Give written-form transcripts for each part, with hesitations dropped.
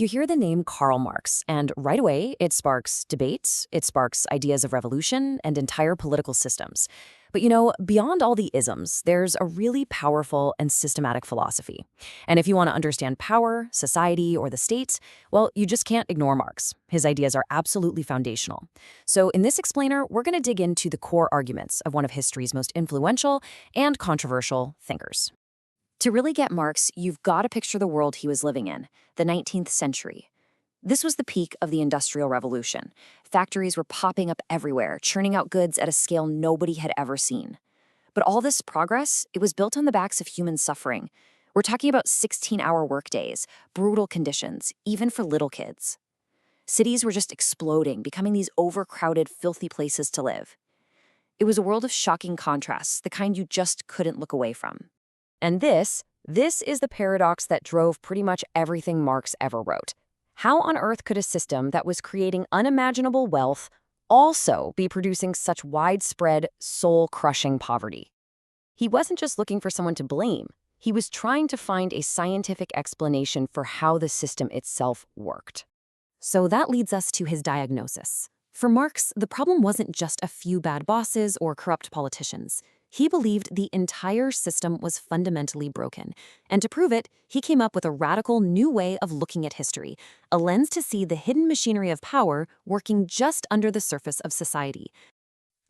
You hear the name Karl Marx, and right away it sparks debates, it sparks ideas of revolution and entire political systems. But beyond all the isms, there's a really powerful and systematic philosophy. And if you want to understand power, society, or the state, well, you just can't ignore Marx. His ideas are absolutely foundational. So in this explainer, we're going to dig into the core arguments of one of history's most influential and controversial thinkers. To really get Marx, you've got to picture the world he was living in, the 19th century. This was the peak of the Industrial Revolution. Factories were popping up everywhere, churning out goods at a scale nobody had ever seen. But all this progress, it was built on the backs of human suffering. We're talking about 16-hour workdays, brutal conditions, even for little kids. Cities were just exploding, becoming these overcrowded, filthy places to live. It was a world of shocking contrasts, the kind you just couldn't look away from. And this is the paradox that drove pretty much everything Marx ever wrote. How on earth could a system that was creating unimaginable wealth also be producing such widespread, soul-crushing poverty? He wasn't just looking for someone to blame. He was trying to find a scientific explanation for how the system itself worked. So that leads us to his diagnosis. For Marx, the problem wasn't just a few bad bosses or corrupt politicians. He believed the entire system was fundamentally broken. And to prove it, he came up with a radical new way of looking at history, a lens to see the hidden machinery of power working just under the surface of society.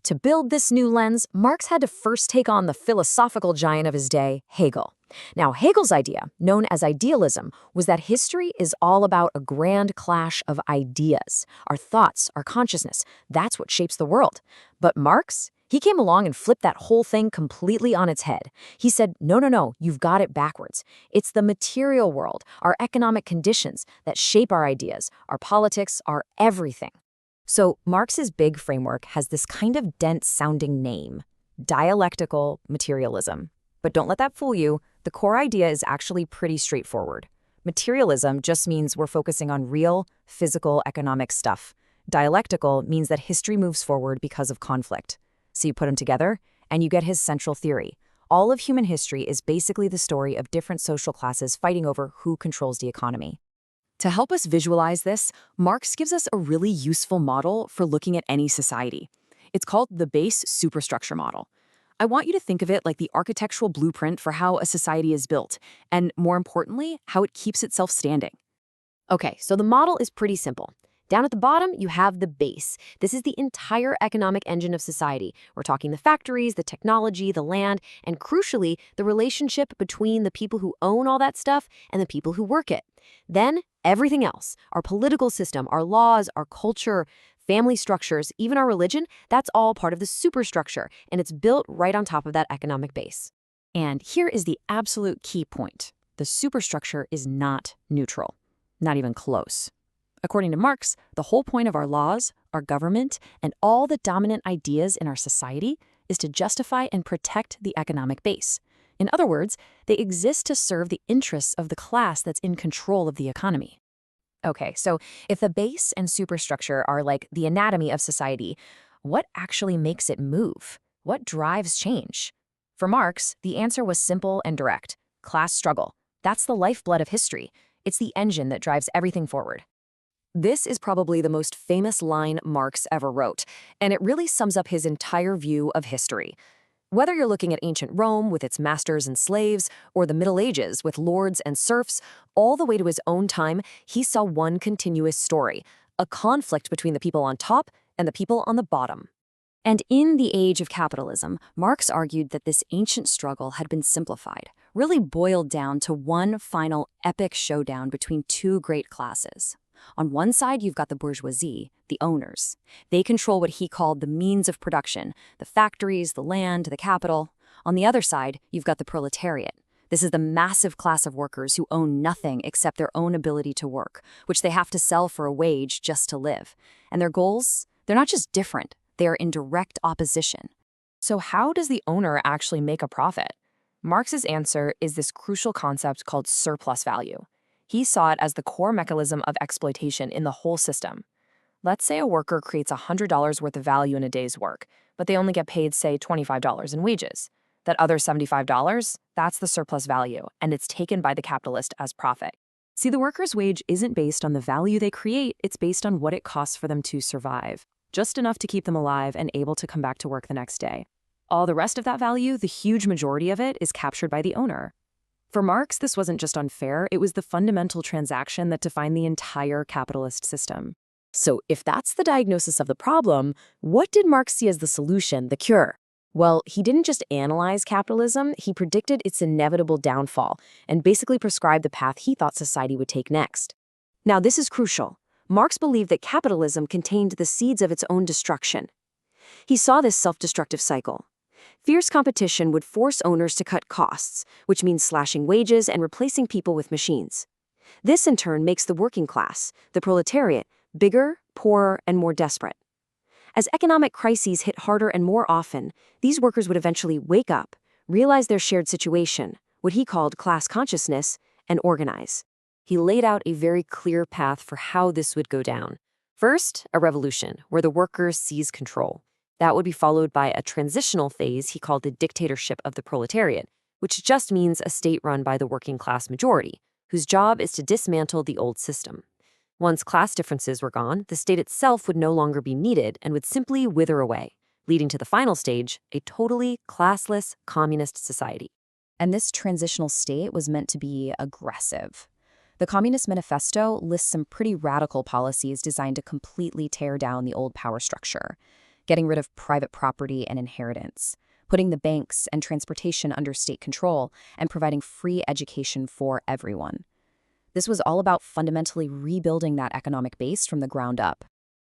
To build this new lens, Marx had to first take on the philosophical giant of his day, Hegel. Now, Hegel's idea, known as idealism, was that history is all about a grand clash of ideas. Our thoughts, our consciousness, that's what shapes the world. But Marx, he came along and flipped that whole thing completely on its head. He said, no, you've got it backwards. It's the material world, our economic conditions that shape our ideas, our politics, our everything. So Marx's big framework has this kind of dense-sounding name, Dialectical Materialism. But don't let that fool you. The core idea is actually pretty straightforward. Materialism just means we're focusing on real, physical, economic stuff. Dialectical means that history moves forward because of conflict. So you put them together, and you get his central theory. All of human history is basically the story of different social classes fighting over who controls the economy. To help us visualize this, Marx gives us a really useful model for looking at any society. It's called the base superstructure model. I want you to think of it like the architectural blueprint for how a society is built, and more importantly, how it keeps itself standing. Okay, so the model is pretty simple. Down at the bottom, you have the base. This is the entire economic engine of society. We're talking the factories, the technology, the land, and crucially, the relationship between the people who own all that stuff and the people who work it. Then, everything else, our political system, our laws, our culture, family structures, even our religion, that's all part of the superstructure, and it's built right on top of that economic base. And here is the absolute key point. The superstructure is not neutral, not even close. According to Marx, the whole point of our laws, our government, and all the dominant ideas in our society is to justify and protect the economic base. In other words, they exist to serve the interests of the class that's in control of the economy. Okay, so if the base and superstructure are like the anatomy of society, what actually makes it move? What drives change? For Marx, the answer was simple and direct. Class struggle. That's the lifeblood of history. It's the engine that drives everything forward. This is probably the most famous line Marx ever wrote, and it really sums up his entire view of history. Whether you're looking at ancient Rome with its masters and slaves, or the Middle Ages with lords and serfs, all the way to his own time, he saw one continuous story, a conflict between the people on top and the people on the bottom. And in The Age of Capitalism, Marx argued that this ancient struggle had been simplified, really boiled down to one final epic showdown between two great classes. On one side, you've got the bourgeoisie, the owners. They control what he called the means of production, the factories, the land, the capital. On the other side, you've got the proletariat. This is the massive class of workers who own nothing except their own ability to work, which they have to sell for a wage just to live. And their goals, they're not just different, they are in direct opposition. So how does the owner actually make a profit? Marx's answer is this crucial concept called surplus value. He saw it as the core mechanism of exploitation in the whole system. Let's say a worker creates $100 worth of value in a day's work, but they only get paid, say, $25 in wages. That other $75, that's the surplus value, and it's taken by the capitalist as profit. See, the worker's wage isn't based on the value they create, it's based on what it costs for them to survive. Just enough to keep them alive and able to come back to work the next day. All the rest of that value, the huge majority of it, is captured by the owner. For Marx, this wasn't just unfair, it was the fundamental transaction that defined the entire capitalist system. So if that's the diagnosis of the problem, what did Marx see as the solution, the cure? Well, he didn't just analyze capitalism, he predicted its inevitable downfall and basically prescribed the path he thought society would take next. Now, this is crucial. Marx believed that capitalism contained the seeds of its own destruction. He saw this self-destructive cycle. Fierce competition would force owners to cut costs, which means slashing wages and replacing people with machines. This, in turn, makes the working class, the proletariat, bigger, poorer, and more desperate. As economic crises hit harder and more often, these workers would eventually wake up, realize their shared situation, what he called class consciousness, and organize. He laid out a very clear path for how this would go down. First, a revolution, where the workers seize control. That would be followed by a transitional phase he called the Dictatorship of the Proletariat, which just means a state run by the working class majority, whose job is to dismantle the old system. Once class differences were gone, the state itself would no longer be needed and would simply wither away, leading to the final stage, a totally classless communist society. And this transitional state was meant to be aggressive. The Communist Manifesto lists some pretty radical policies designed to completely tear down the old power structure, getting rid of private property and inheritance, putting the banks and transportation under state control, and providing free education for everyone. This was all about fundamentally rebuilding that economic base from the ground up.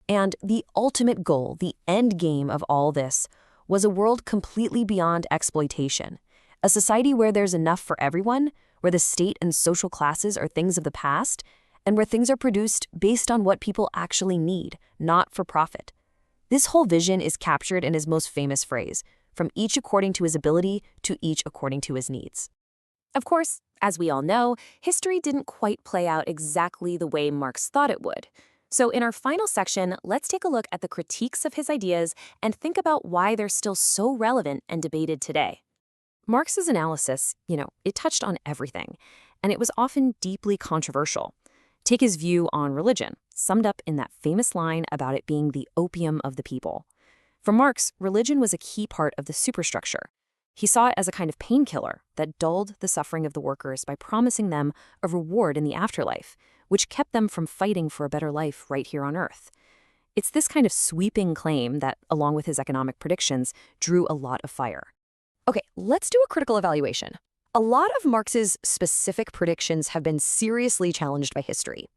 And the ultimate goal, the end game of all this, was a world completely beyond exploitation. A society where there's enough for everyone, where the state and social classes are things of the past, and where things are produced based on what people actually need, not for profit. This whole vision is captured in his most famous phrase, from each according to his ability to each according to his needs. Of course, as we all know, history didn't quite play out exactly the way Marx thought it would. So in our final section, let's take a look at the critiques of his ideas and think about why they're still so relevant and debated today. Marx's analysis, it touched on everything, and it was often deeply controversial. Take his view on religion, summed up in that famous line about it being the opium of the people. For Marx, religion was a key part of the superstructure. He saw it as a kind of painkiller that dulled the suffering of the workers by promising them a reward in the afterlife, which kept them from fighting for a better life right here on Earth. It's this kind of sweeping claim that, along with his economic predictions, drew a lot of fire. Okay, let's do a critical evaluation. A lot of Marx's specific predictions have been seriously challenged by history.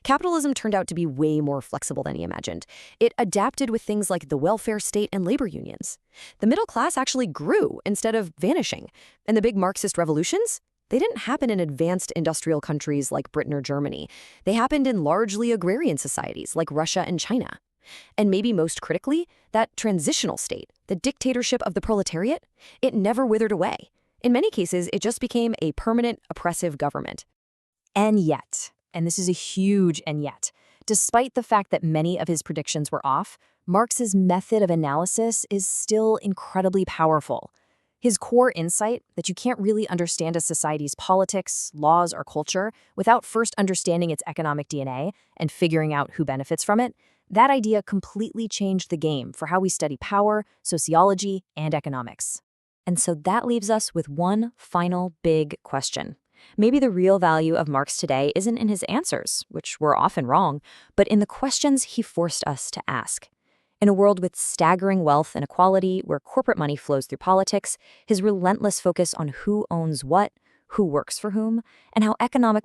Capitalism turned out to be way more flexible than he imagined. It adapted with things like the welfare state and labor unions. The middle class actually grew instead of vanishing. And the big Marxist revolutions? They didn't happen in advanced industrial countries like Britain or Germany. They happened in largely agrarian societies like Russia and China. And maybe most critically, that transitional state, the dictatorship of the proletariat, it never withered away. In many cases, it just became a permanent, oppressive government. And yet, and this is a huge and yet, despite the fact that many of his predictions were off, Marx's method of analysis is still incredibly powerful. His core insight that you can't really understand a society's politics, laws, or culture without first understanding its economic DNA and figuring out who benefits from it, that idea completely changed the game for how we study power, sociology, and economics. And so that leaves us with one final big question. Maybe the real value of Marx today isn't in his answers, which were often wrong, but in the questions he forced us to ask. In a world with staggering wealth and equality, where corporate money flows through politics, his relentless focus on who owns what, who works for whom, and how economic